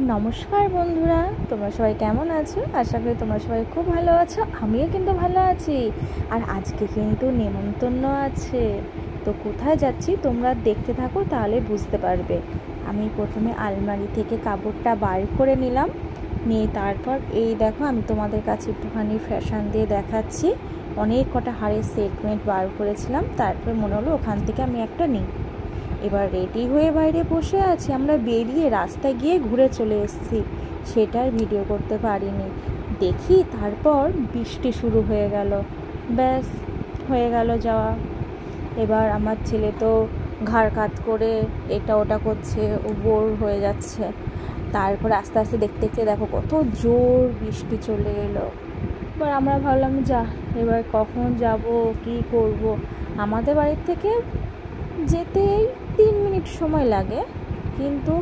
নমস্কার বন্ধুরা, তোমরা সবাই কেমন আছো? আশা করি তোমরা সবাই খুব ভালো আছো। আমিও কিন্তু ভালো আছি। আর আজকে কিন্তু নেমন্তন্ন আছে। তো কোথায় যাচ্ছি তোমরা দেখতে থাকো, তাহলে বুঝতে পারবে। আমি প্রথমে আলমারি থেকে কাপড়টা বার করে নিলাম, নিয়ে তারপর এই দেখো আমি তোমাদের কাছে একটুখানি ফ্যাশন দিয়ে দেখাচ্ছি। অনেক কটা হাড়ের সেটমেন্ট বার করেছিলাম, তারপর মনে হলো ওখান থেকে আমি একটা নিই। এবার রেডি হয়ে বাইরে বসে আছি, আমরা বেরিয়ে রাস্তায় গিয়ে ঘুরে চলে এসেছি, সেটার ভিডিও করতে পারিনি। দেখি তারপর বৃষ্টি শুরু হয়ে গেল, ব্যাস হয়ে গেল যাওয়া। এবার আমার ছেলে তো ঘাড় কাত করে এটা ওটা করছে, ও বোর হয়ে যাচ্ছে। তারপরে আস্তে আস্তে দেখতে দেখতে দেখো কত জোর বৃষ্টি চলে এলো। এবার আমরা ভাবলাম যা, এবার কখন যাব, কি করব। আমাদের বাড়ির থেকে যেতেই 3 মিনিট সময় লাগে, কিন্তু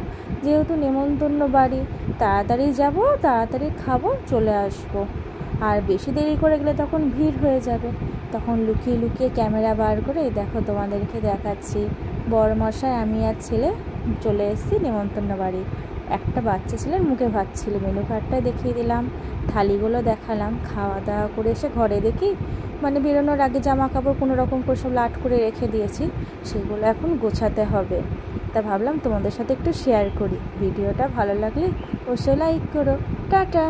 যেহেতু নেমন্তন্ন বাড়ি, তাড়াতাড়ি যাব, তাড়াতাড়ি খাবো, চলে আসবো। আর বেশি দেরি করে গেলে তখন ভিড় হয়ে যাবে। তখন লুকিয়ে লুকিয়ে ক্যামেরা বার করে দেখো তোমাদেরকে দেখাচ্ছি। বড়মশাই, আমি আর ছেলে চলে এসেছি নেমন্তন্ন বাড়ি। একটা বাচ্চা ছেলের মুখে ভাত ছিল, মেনু কার্ডটা দেখিয়ে দিলাম, থালিগুলো দেখালাম। খাওয়া দাওয়া করে এসে ঘরে দেখি বেরোনোর আগে জামা কাপড় কোনো রকম করে সব লাট করে রেখে দিয়েছি, সেগুলো এখন গোছাতে হবে। তা ভাবলাম তোমাদের সাথে একটু শেয়ার করি। ভিডিওটা ভালো লাগলে অবশ্যই লাইক করো। টাটা।